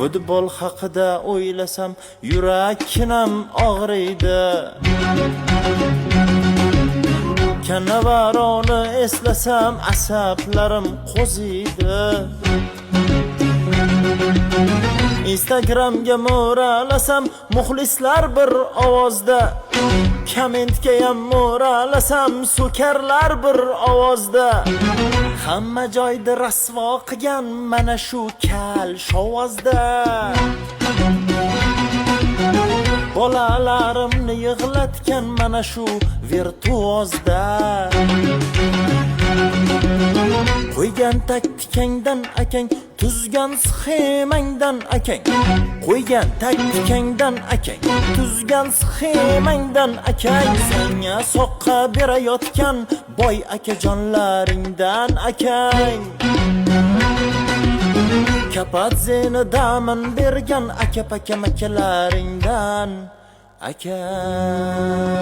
Futbol haqida o'ylasam yurakkinam og'riydi. Kannavaroni eslasam asablarim qo'ziydi. Instagramga mo'ralasam muxlislar bir ovozda, kommentga ham mo'ralasam so'karlar bir ovozda. Hamma joyda rasvo qilgan mana shu kal shovozda. Bolalarimni yig'latgan mana shu virtuozda. Qo'ygan taktikangdan akang, tuzgan sxemangdan akang. Qo'ygan taktikangdan akang, tuzgan sxemangdan akang. Senga soqqa berayotgan boy akajonlaringdan akang. Kapadzeni damin bergan aka-pakam akalaringdan akang.